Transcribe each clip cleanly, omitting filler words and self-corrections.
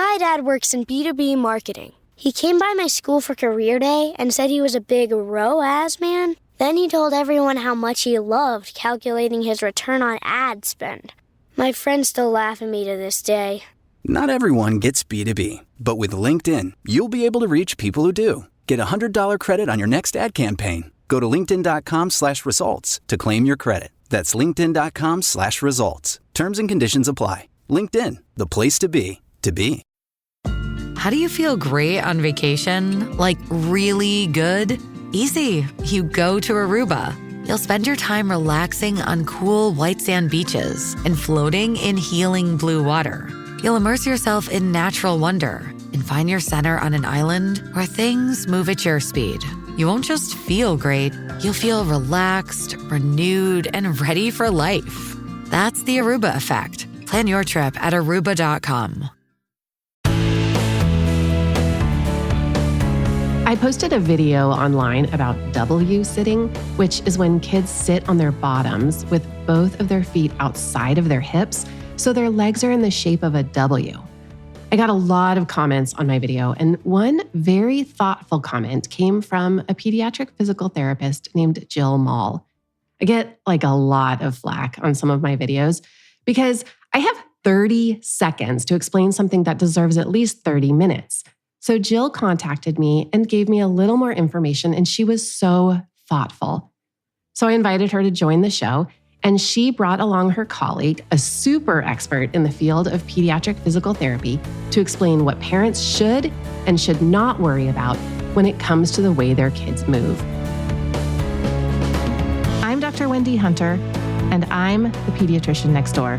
My dad works in B2B marketing. He came by my school for career day and said he was a big ROAS man. Then he told everyone how much he loved calculating his return on ad spend. My friends still laugh at me to this day. Not everyone gets B2B, but with LinkedIn, you'll be able to reach people who do. Get a $100 credit on your next ad campaign. Go to linkedin.com/results to claim your credit. That's linkedin.com/results. Terms and conditions apply. LinkedIn, the place to be, to be. How do you feel great on vacation? Like really good? Easy. You go to Aruba. You'll spend your time relaxing on cool white sand beaches and floating in healing blue water. You'll immerse yourself in natural wonder and find your center on an island where things move at your speed. You won't just feel great, you'll feel relaxed, renewed, and ready for life. That's the Aruba effect. Plan your trip at aruba.com. I posted a video online about W sitting, which is when kids sit on their bottoms with both of their feet outside of their hips, so their legs are in the shape of a W. I got a lot of comments on my video, and one very thoughtful comment came from a pediatric physical therapist named Jill Mall. I get like a lot of flack on some of my videos because I have 30 seconds to explain something that deserves at least 30 minutes. So Jill contacted me and gave me a little more information, and she was so thoughtful. So I invited her to join the show, and she brought along her colleague, a super expert in the field of pediatric physical therapy, to explain what parents should and should not worry about when it comes to the way their kids move. I'm Dr. Wendy Hunter, and I'm the pediatrician next door.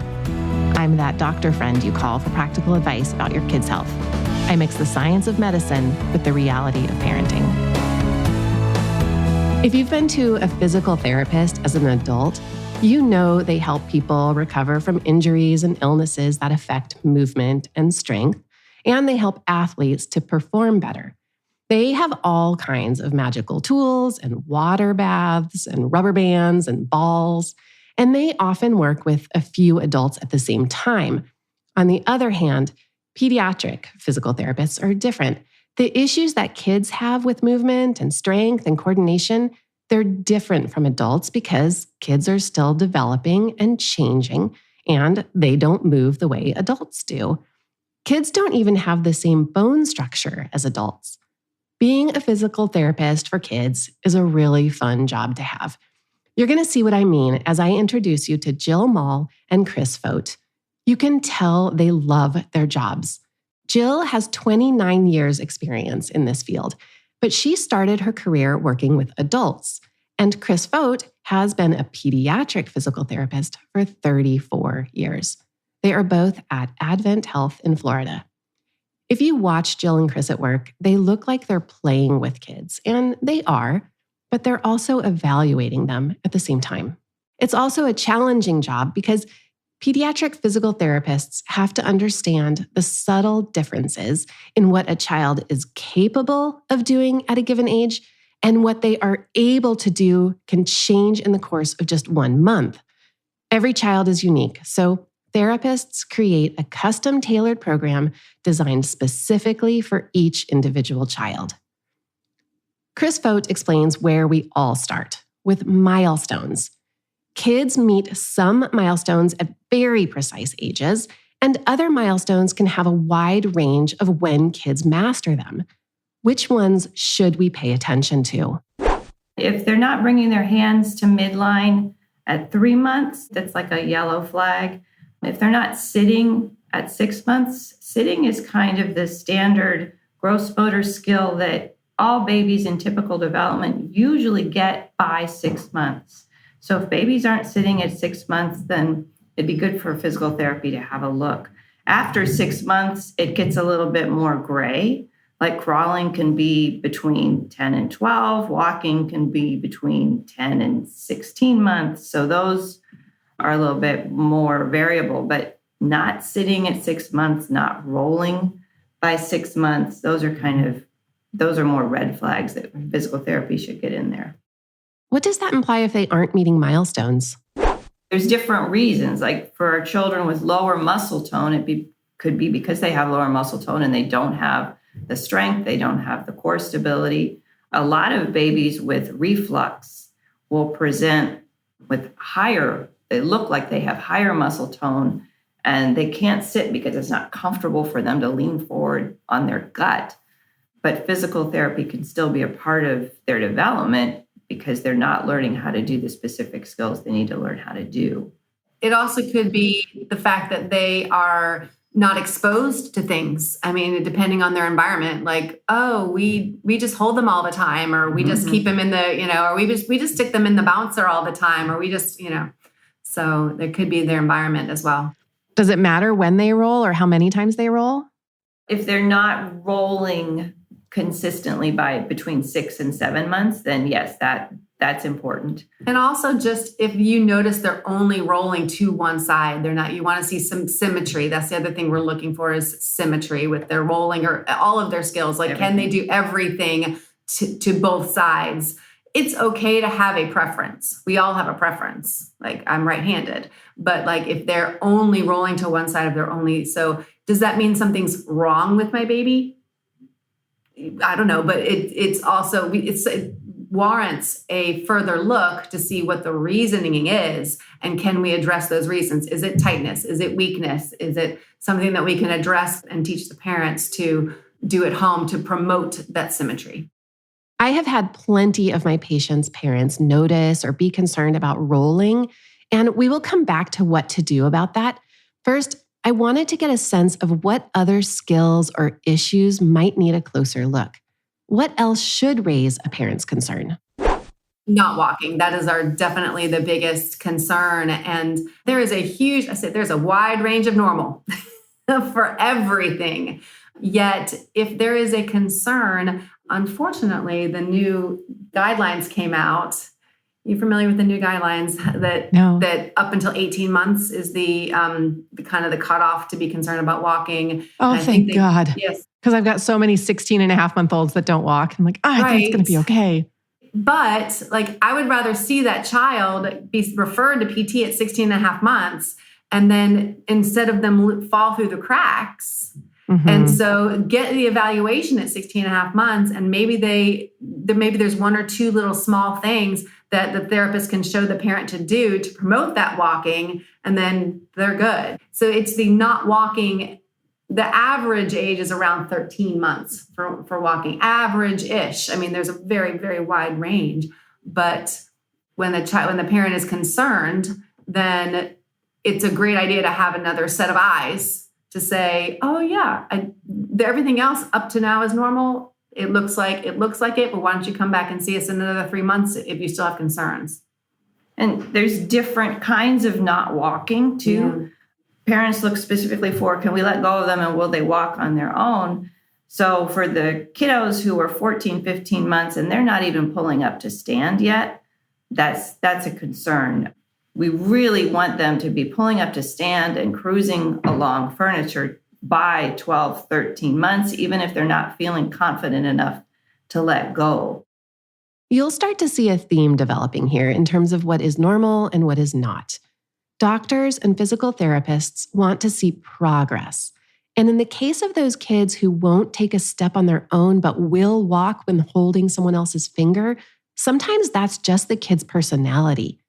I'm that doctor friend you call for practical advice about your kids' health. I mix the science of medicine with the reality of parenting. If you've been to a physical therapist as an adult, you know they help people recover from injuries and illnesses that affect movement and strength, and they help athletes to perform better. They have all kinds of magical tools and water baths and rubber bands and balls, and they often work with a few adults at the same time. On the other hand, pediatric physical therapists are different. The issues that kids have with movement and strength and coordination, they're different from adults because kids are still developing and changing, and they don't move the way adults do. Kids don't even have the same bone structure as adults. Being a physical therapist for kids is a really fun job to have. You're going to see what I mean as I introduce you to Jill Mall and Kris. You can tell they love their jobs. Jill has 29 years experience in this field, but she started her career working with adults. And Kris has been a pediatric physical therapist for 34 years. They are both at Advent Health in Florida. If you watch Jill and Kris at work, they look like they're playing with kids, and they are, but they're also evaluating them at the same time. It's also a challenging job because pediatric physical therapists have to understand the subtle differences in what a child is capable of doing at a given age, and what they are able to do can change in the course of just 1 month. Every child is unique, so therapists create a custom-tailored program designed specifically for each individual child. Kris explains where we all start, with milestones. Kids meet some milestones at very precise ages, and other milestones can have a wide range of when kids master them. Which ones should we pay attention to? If they're not bringing their hands to midline at 3 months, that's like a yellow flag. If they're not sitting at 6 months, sitting is kind of the standard gross motor skill that all babies in typical development usually get by 6 months. So if babies aren't sitting at 6 months, then it'd be good for physical therapy to have a look. After 6 months, it gets a little bit more gray. Like crawling can be between 10 and 12. Walking can be between 10 and 16 months. So those are a little bit more variable, but not sitting at 6 months, not rolling by 6 months. Those are more red flags that physical therapy should get in there. What does that imply if they aren't meeting milestones? There's different reasons. Like for our children with lower muscle tone, it could be because they have lower muscle tone and they don't have the strength, they don't have the core stability. A lot of babies with reflux will present with they look like they have higher muscle tone, and they can't sit because it's not comfortable for them to lean forward on their gut. But physical therapy can still be a part of their development because they're not learning how to do the specific skills they need to learn how to do. It also could be the fact that they are not exposed to things. I mean, depending on their environment, like, oh, we just hold them all the time, or we just keep them in the, or we just stick them in the bouncer all the time, or we just, so there could be their environment as well. Does it matter when they roll or how many times they roll? If they're not rolling consistently by between 6 and 7 months, then yes, that's important. And also just if you notice they're only rolling to one side, you want to see some symmetry. That's the other thing we're looking for is symmetry with their rolling or all of their skills. Like, can they do everything to both sides? It's okay to have a preference. We all have a preference. Like, I'm right-handed, but like if they're only rolling to one side so does that mean something's wrong with my baby? I don't know, but it warrants a further look to see what the reasoning is, and can we address those reasons? Is it tightness? Is it weakness? Is it something that we can address and teach the parents to do at home to promote that symmetry? I have had plenty of my patients' parents notice or be concerned about rolling, and we will come back to what to do about that. First, I wanted to get a sense of what other skills or issues might need a closer look. What else should raise a parent's concern? Not walking. That is definitely the biggest concern. And there is there's a wide range of normal for everything. Yet, if there is a concern, unfortunately, the new guidelines came out. You familiar with the new guidelines that up until 18 months is the kind of the cutoff to be concerned about walking? Oh, thank God. Yes. Because I've got so many 16-and-a-half-month-olds that don't walk. I'm like, I think it's going to be okay. But like, I would rather see that child be referred to PT at 16 and a half months, and then instead of them fall through the cracks. And so get the evaluation at 16 and a half months, and maybe there's one or two little small things that the therapist can show the parent to do to promote that walking, and then they're good. So it's the not walking. The average age is around 13 months for walking, average-ish. I mean, there's a very, very wide range, but when the parent is concerned, then it's a great idea to have another set of eyes to say, oh yeah, everything else up to now is normal. It looks like it, but why don't you come back and see us in another 3 months if you still have concerns? And there's different kinds of not walking too. Yeah. Parents look specifically for, can we let go of them and will they walk on their own? So for the kiddos who are 14, 15 months and they're not even pulling up to stand yet, that's a concern. We really want them to be pulling up to stand and cruising along furniture by 12, 13 months, even if they're not feeling confident enough to let go. You'll start to see a theme developing here in terms of what is normal and what is not. Doctors and physical therapists want to see progress. And in the case of those kids who won't take a step on their own but will walk when holding someone else's finger, sometimes that's just the kid's personality.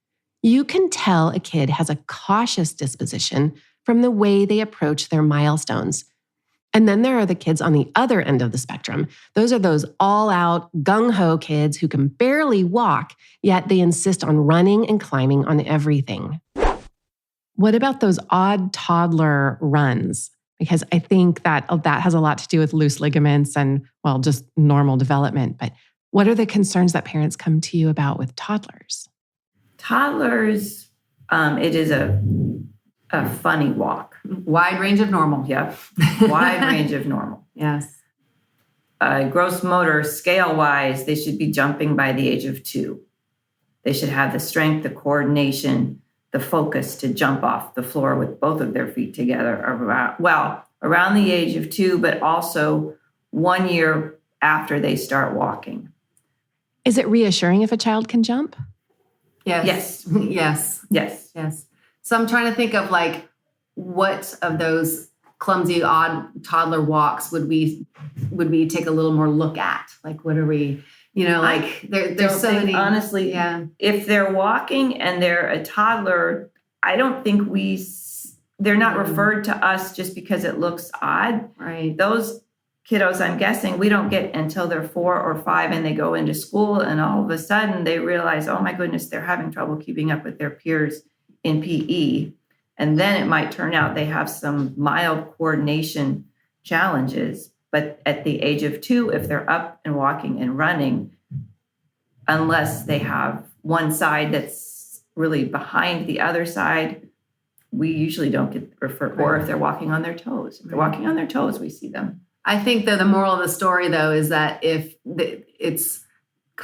You can tell a kid has a cautious disposition from the way they approach their milestones. And then there are the kids on the other end of the spectrum. Those are those all-out, gung-ho kids who can barely walk, yet they insist on running and climbing on everything. What about those odd toddler runs? Because I think that has a lot to do with loose ligaments and, well, just normal development. But what are the concerns that parents come to you about with toddlers? Toddlers, it is a funny walk. Wide range of normal. Yep. Wide range of normal. Yes. Gross motor scale-wise, they should be jumping by the age of 2. They should have the strength, the coordination, the focus to jump off the floor with both of their feet together around the age of 2, but also 1 year after they start walking. Is it reassuring if a child can jump? Yes. Yes. Yes. Yes. So I'm trying to think of like what of those clumsy, odd toddler walks would we take a little more look at? Like, what are we, like there's so many. Honestly, if they're walking and they're a toddler, I don't think they're not referred to us just because it looks odd. Right. Those kiddos, I'm guessing, we don't get until they're 4 or 5 and they go into school and all of a sudden they realize, oh my goodness, they're having trouble keeping up with their peers in PE. And then it might turn out they have some mild coordination challenges. But at the age of 2, if they're up and walking and running, unless they have one side that's really behind the other side, we usually don't get referred. Or if they're walking on their toes. If they're walking on their toes, we see them. I think that the moral of the story, though, is that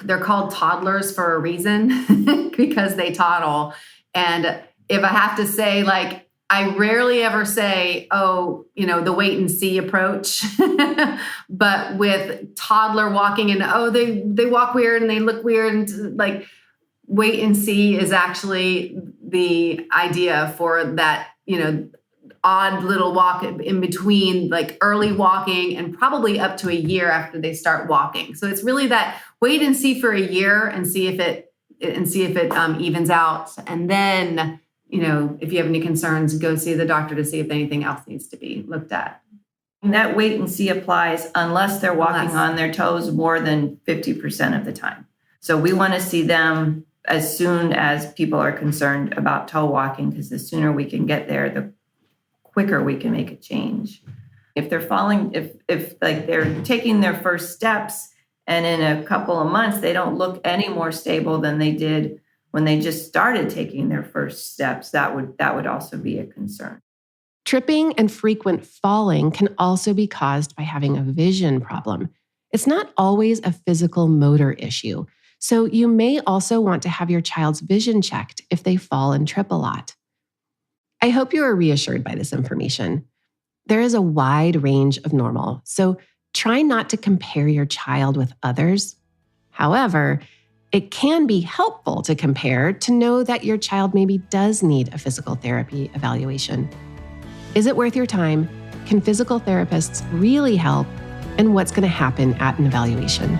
they're called toddlers for a reason because they toddle. And if I have to say, like, I rarely ever say, the wait and see approach, but with toddler walking and, they walk weird and they look weird, and like, wait and see is actually the idea for that, odd little walk in between, like early walking and probably up to a year after they start walking. So it's really that wait and see for a year and see if it evens out. And then, if you have any concerns, go see the doctor to see if anything else needs to be looked at. And that wait and see applies unless they're walking on their toes more than 50% of the time. So we want to see them as soon as people are concerned about toe walking, because the sooner we can get there, the quicker we can make a change. If they're falling, if like they're taking their first steps and in a couple of months, they don't look any more stable than they did when they just started taking their first steps, that would also be a concern. Tripping and frequent falling can also be caused by having a vision problem. It's not always a physical motor issue. So you may also want to have your child's vision checked if they fall and trip a lot. I hope you are reassured by this information. There is a wide range of normal, so try not to compare your child with others. However, it can be helpful to compare to know that your child maybe does need a physical therapy evaluation. Is it worth your time? Can physical therapists really help? And what's going to happen at an evaluation?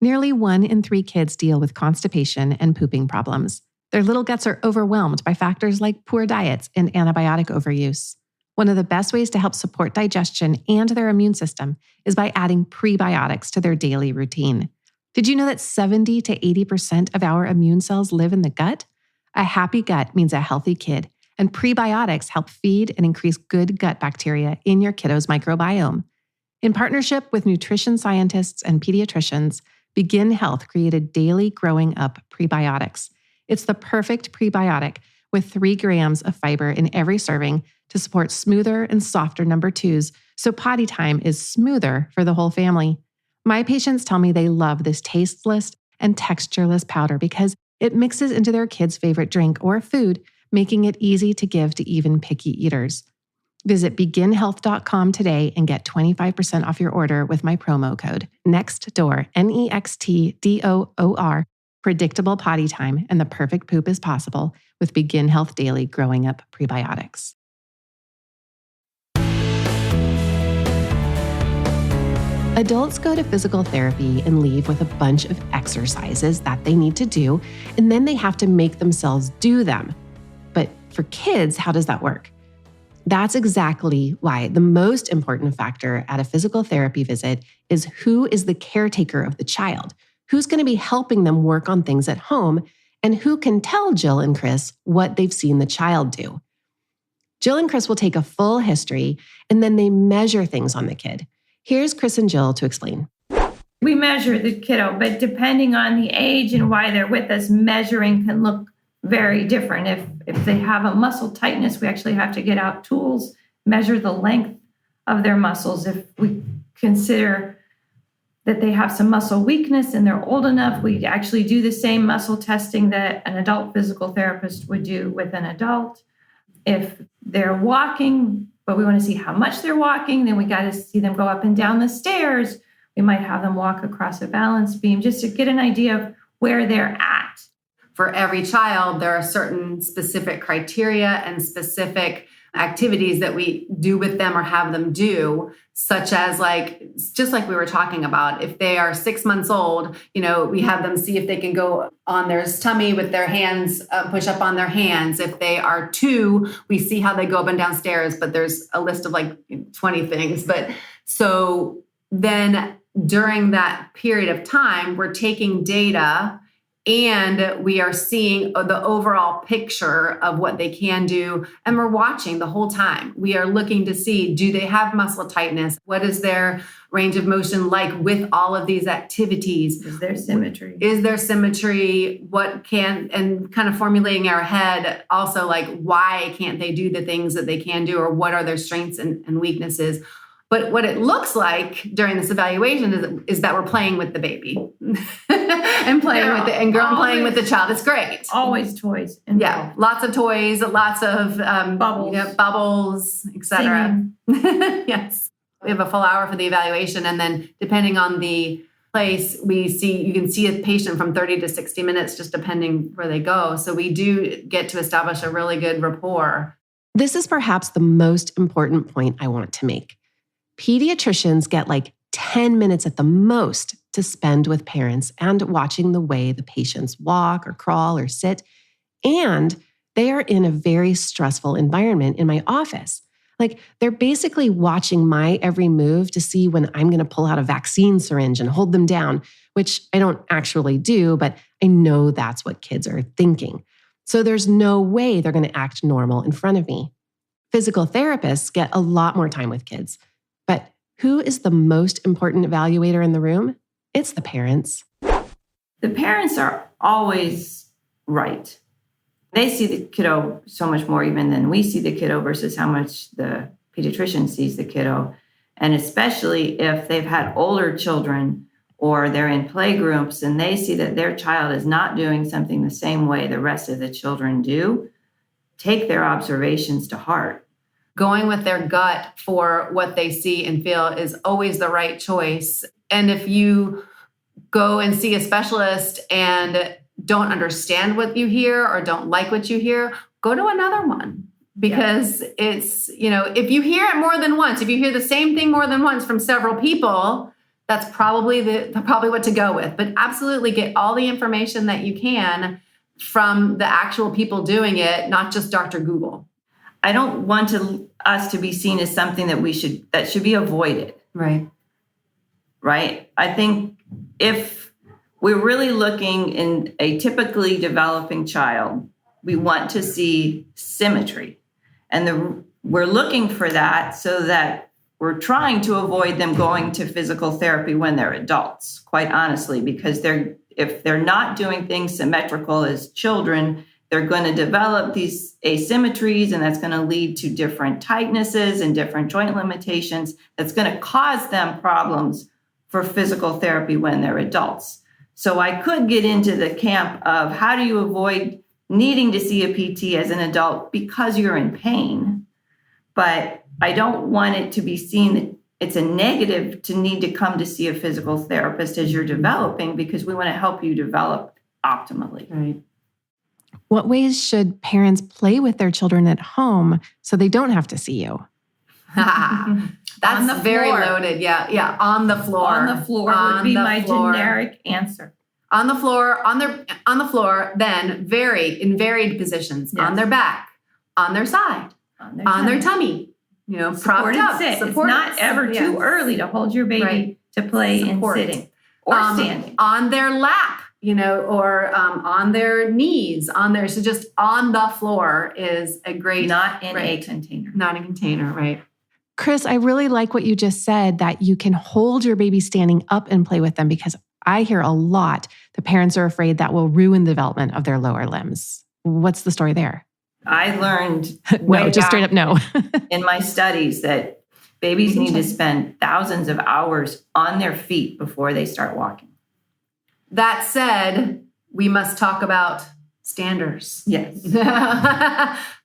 Nearly 1 in 3 kids deal with constipation and pooping problems. Their little guts are overwhelmed by factors like poor diets and antibiotic overuse. One of the best ways to help support digestion and their immune system is by adding prebiotics to their daily routine. Did you know that 70 to 80% of our immune cells live in the gut? A happy gut means a healthy kid, and prebiotics help feed and increase good gut bacteria in your kiddo's microbiome. In partnership with nutrition scientists and pediatricians, Begin Health created daily growing up prebiotics. It's the perfect prebiotic with 3 grams of fiber in every serving to support smoother and softer number 2s, so potty time is smoother for the whole family. My patients tell me they love this tasteless and textureless powder because it mixes into their kids' favorite drink or food, making it easy to give to even picky eaters. Visit beginhealth.com today and get 25% off your order with my promo code NEXTDOOR, NEXTDOOR. Predictable potty time and the perfect poop is possible with Begin Health Daily Growing Up Prebiotics. Adults go to physical therapy and leave with a bunch of exercises that they need to do, and then they have to make themselves do them. But for kids, how does that work? That's exactly why the most important factor at a physical therapy visit is who is the caretaker of the child, who's going to be helping them work on things at home, and who can tell Jill and Kris what they've seen the child do. Jill and Kris will take a full history, and then they measure things on the kid. Here's Kris and Jill to explain. We measure the kiddo, but depending on the age and why they're with us, measuring can look very different. If they have a muscle tightness, we actually have to get out tools, measure the length of their muscles. If we consider that they have some muscle weakness and they're old enough, we actually do the same muscle testing that an adult physical therapist would do with an adult. If they're walking, but we want to see how much they're walking, then we got to see them go up and down the stairs. We might have them walk across a balance beam just to get an idea of where they're at. For every child, there are certain specific criteria and specific activities that we do with them or have them do, such as just like we were talking about, if they are 6 months old, we have them see if they can go on their tummy with their hands, push up on their hands. If they are 2, we see how they go up and down stairs, but there's a list of 20 things. But so then during that period of time, we're taking data and we are seeing the overall picture of what they can do. And we're watching the whole time. We are looking to see, do they have muscle tightness? What is their range of motion like with all of these activities? Is there symmetry? And kind of formulating our head also why can't they do the things that they can do, or what are their strengths and weaknesses? But what it looks like during this evaluation is that we're playing with the baby and playing with the child. It's great. Always toys. Lots of toys, lots of bubbles, etc. Yes. We have a full hour for the evaluation. And then depending on the place, you can see a patient from 30 to 60 minutes, just depending where they go. So we do get to establish a really good rapport. This is perhaps the most important point I want to make. Pediatricians get 10 minutes at the most to spend with parents and watching the way the patients walk or crawl or sit. And they are in a very stressful environment in my office. They're basically watching my every move to see when I'm going to pull out a vaccine syringe and hold them down, which I don't actually do, but I know that's what kids are thinking. So there's no way they're going to act normal in front of me. Physical therapists get a lot more time with kids. But who is the most important evaluator in the room? It's the parents. The parents are always right. They see the kiddo so much more even than we see the kiddo versus how much the pediatrician sees the kiddo. And especially if they've had older children or they're in play groups and they see that their child is not doing something the same way the rest of the children do, take their observations to heart. Going with their gut for what they see and feel is always the right choice. And if you go and see a specialist and don't understand what you hear or don't like what you hear, go to another one. Because it's, if you hear it more than once, if you hear the same thing more than once from several people, that's probably what to go with. But absolutely get all the information that you can from the actual people doing it, not just Dr. Google. I don't want us to be seen as something that should be avoided. Right. I think if we're really looking in a typically developing child, we want to see symmetry. And we're looking for that so that we're trying to avoid them going to physical therapy when they're adults, quite honestly, because if they're not doing things symmetrical as children, they're going to develop these asymmetries, and that's going to lead to different tightnesses and different joint limitations. That's going to cause them problems for physical therapy when they're adults. So I could get into the camp of how do you avoid needing to see a PT as an adult because you're in pain. But I don't want it to be seen that it's a negative to need to come to see a physical therapist as you're developing, because we want to help you develop optimally. Right. What ways should parents play with their children at home so they don't have to see you? That's very loaded. Yeah. On the floor. On the floor would be my generic answer. On the floor, on the floor, then in varied positions. Yes. On their back, on their side, on their tummy. Propped up. Sit. It's not ever too early to hold your baby to play in sitting or standing. On their lap. Or on their knees, so just on the floor is a great... Not in a container. Not in a container, right. Kris, I really like what you just said, that you can hold your baby standing up and play with them, because I hear a lot the parents are afraid that will ruin the development of their lower limbs. What's the story there? I learned straight up no. in my studies that babies need to spend thousands of hours on their feet before they start walking. That said, we must talk about standards. Yes.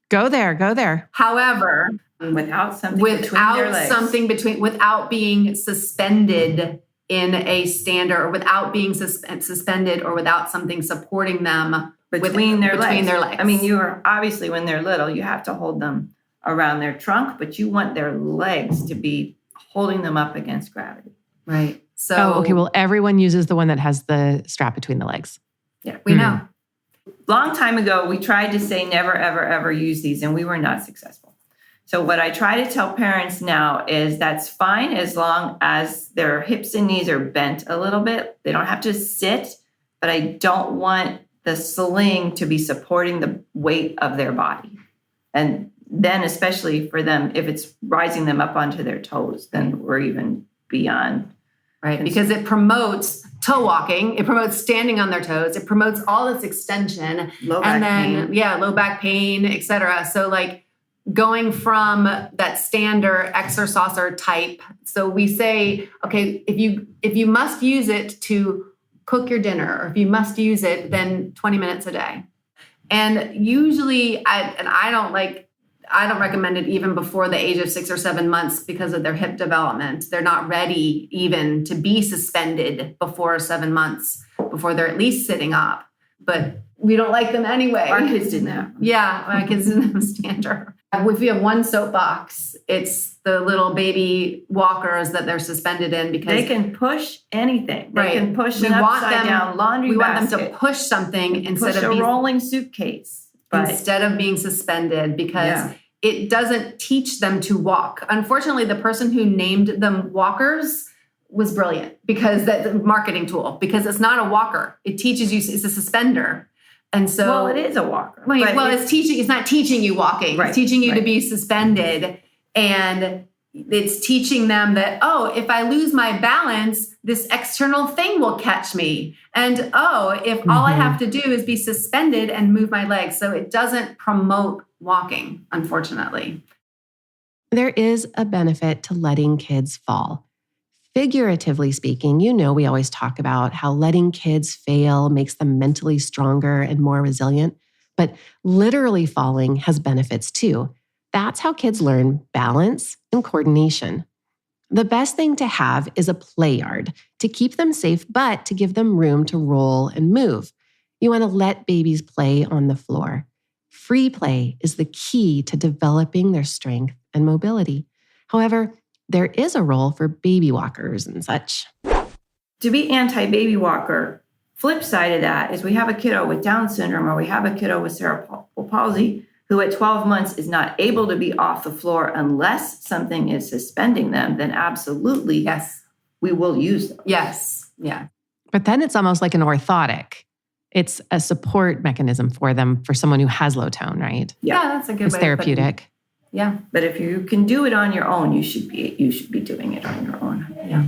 Go there. However, without something between their legs. Without being suspended in a stander or without being suspended or without something supporting them between their legs. I mean, you are obviously, when they're little, you have to hold them around their trunk, but you want their legs to be holding them up against gravity. Right. So, okay. Well, everyone uses the one that has the strap between the legs. Yeah, we know. Long time ago, we tried to say never, ever, ever use these, and we were not successful. So what I try to tell parents now is that's fine as long as their hips and knees are bent a little bit. They don't have to sit, but I don't want the sling to be supporting the weight of their body. And then especially for them, if it's rising them up onto their toes, then we're even beyond. Right, because it promotes toe walking, it promotes standing on their toes, it promotes all this extension, low back pain, et cetera. So like going from that standard exerciser type. So we say, okay, if you must use it to cook your dinner, or if you must use it, then 20 minutes a day. And usually, I don't recommend it even before the age of 6 or 7 months because of their hip development. They're not ready even to be suspended before 7 months, before they're at least sitting up. But we don't like them anyway. Our kids didn't have. Yeah, my kids didn't have a stander. If we have one soapbox, it's the little baby walkers that they're suspended in because they can push anything. They right. can push an upside down laundry basket. We want them to push something instead of a rolling suitcase. Instead of being suspended, because it doesn't teach them to walk. Unfortunately, the person who named them walkers was brilliant because that's a marketing tool, because it's not a walker. It teaches you, it's a suspender. And so, well, it is a walker. It's not teaching you walking. Right, it's teaching you to be suspended. And it's teaching them that, if I lose my balance, this external thing will catch me. And if all I have to do is be suspended and move my legs. So it doesn't promote walking, unfortunately. There is a benefit to letting kids fall. Figuratively speaking, we always talk about how letting kids fail makes them mentally stronger and more resilient. But literally falling has benefits too. That's how kids learn balance and coordination. The best thing to have is a play yard to keep them safe, but to give them room to roll and move. You want to let babies play on the floor. Free play is the key to developing their strength and mobility. However, there is a role for baby walkers and such. To be anti-baby walker, flip side of that is we have a kiddo with Down syndrome, or we have a kiddo with cerebral palsy who at 12 months is not able to be off the floor unless something is suspending them, then absolutely, yes, we will use them. Yes, yeah. But then it's almost like an orthotic. It's a support mechanism for them, for someone who has low tone, right? Yeah, that's a good way. It's therapeutic. Yeah. But if you can do it on your own, you should be doing it on your own. Yeah.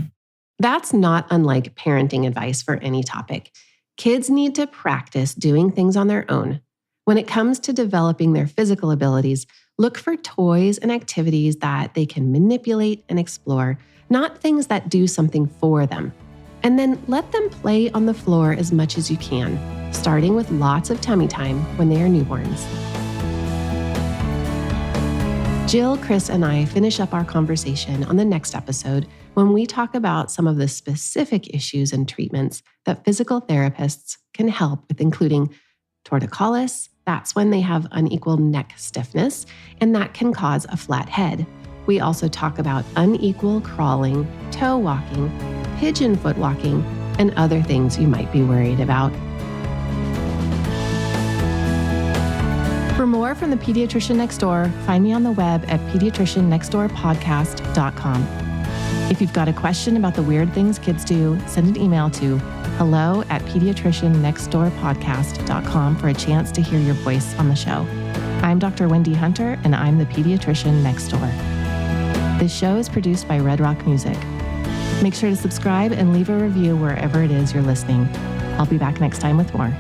That's not unlike parenting advice for any topic. Kids need to practice doing things on their own. When it comes to developing their physical abilities, look for toys and activities that they can manipulate and explore, not things that do something for them. And then let them play on the floor as much as you can, starting with lots of tummy time when they are newborns. Jill, Kris, and I finish up our conversation on the next episode when we talk about some of the specific issues and treatments that physical therapists can help with, including torticollis. That's when they have unequal neck stiffness, and that can cause a flat head. We also talk about unequal crawling, toe walking, pigeon foot walking, and other things you might be worried about. For more from the Pediatrician Next Door, find me on the web at pediatriciannextdoorpodcast.com. If you've got a question about the weird things kids do, send an email to hello@pediatriciannextdoorpodcast.com for a chance to hear your voice on the show. I'm Dr. Wendy Hunter, and I'm the Pediatrician Next Door. This show is produced by Red Rock Music. Make sure to subscribe and leave a review wherever it is you're listening. I'll be back next time with more.